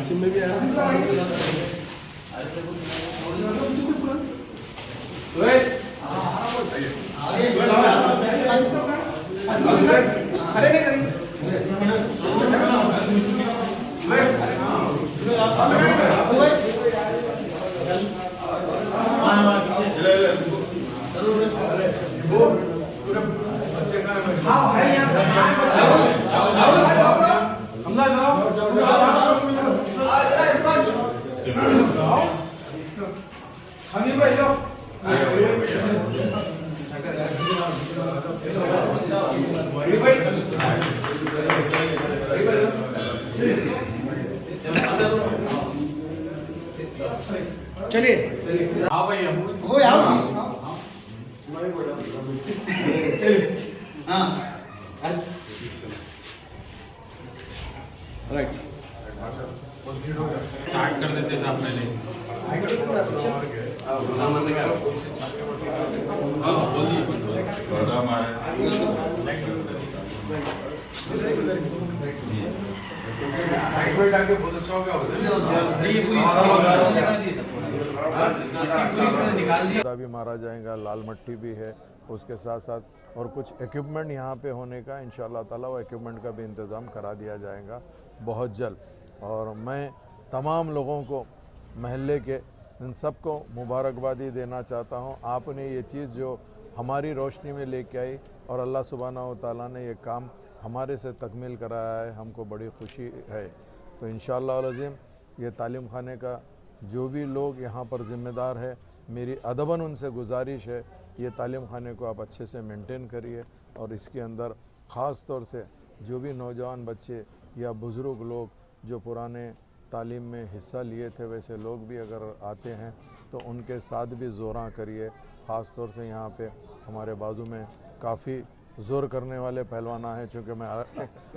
आसिम में भी चलिए हाँ भाई हो आओ हाँ राइट स्टार्ट कर देते साहब पहले बहुत अच्छा हो गया भी मारा जाएगा, लाल मट्टी भी है उसके साथ साथ, और कुछ इक्विपमेंट यहाँ पे होने का इंशाअल्लाह ताला वो इक्विपमेंट का भी इंतज़ाम करा दिया जाएगा बहुत जल्द। और मैं तमाम लोगों को, महल्ले के इन सबको मुबारकबादी देना चाहता हूँ। आपने ये चीज़ जो हमारी रोशनी में लेके आई और अल्लाह सुब्हानहू व तआला ने ये काम हमारे से तकमील कराया है, हमको बड़ी खुशी है। तो इंशाअल्लाह अज़ीम ये तालीम खाने का जो भी लोग यहाँ पर ज़िम्मेदार है, मेरी अदबन उनसे गुजारिश है ये तालीम खाने को आप अच्छे से मेंटेन करिए। और इसके अंदर ख़ास तौर से जो भी नौजवान बच्चे या बुज़ुर्ग लोग जो पुराने तालीम में हिस्सा लिए थे, वैसे लोग भी अगर आते हैं तो उनके साथ भी ज़ोरा करिए। ख़ास तौर से यहाँ पे हमारे बाजू में काफ़ी ज़ोर करने वाले पहलवाना हैं, चूँकि मैं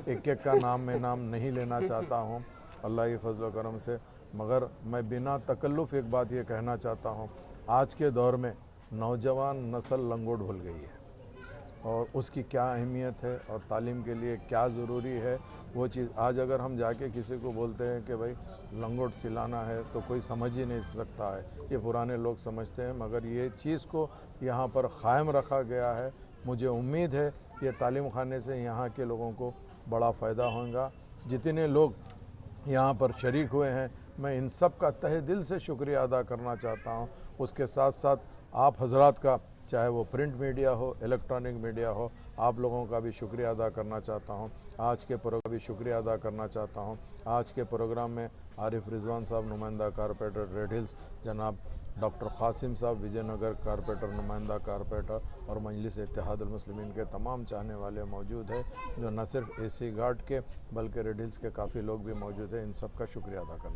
एक एक का नाम नहीं लेना चाहता हूँ अल्लाह की फजल करम से, मगर मैं बिना तकल्लुफ़ एक बात ये कहना चाहता हूँ, आज के दौर में नौजवान नस्ल लंगोट भूल गई है और उसकी क्या अहमियत है और तालीम के लिए क्या ज़रूरी है वो चीज़। आज अगर हम जाके किसी को बोलते हैं कि भाई लंगोट सिलाना है तो कोई समझ ही नहीं सकता है, ये पुराने लोग समझते हैं, मगर ये चीज़ को यहाँ पर क़ायम रखा गया है। मुझे उम्मीद है कि तालीम खाने से यहाँ के लोगों को बड़ा फ़ायदा होगा। जितने लोग यहाँ पर शरीक हुए हैं मैं इन सब का तहे दिल से शुक्रिया अदा करना चाहता हूँ। उसके साथ साथ आप हजरात का, चाहे वो प्रिंट मीडिया हो, इलेक्ट्रॉनिक मीडिया हो, आप लोगों का भी शुक्रिया अदा करना चाहता हूँ। आज के प्रोग्राम भी शुक्रिया अदा करना चाहता हूँ। आज के प्रोग्राम में आरिफ रिजवान साहब नुमाइंदा कारपोरेटर रेड हिल्स, जनाब डॉक्टर क़ासिम साहब विजयनगर कारपोरेटर नुमाइंदा कारपोरेटर, और मजलिस इत्तेहादुल मुस्लिमीन के तमाम चाहने वाले मौजूद हैं, जो न सिर्फ AC गार्ड के बल्कि रेड हिल्स के काफ़ी लोग भी मौजूद हैं। इन सब का शुक्रिया अदा करना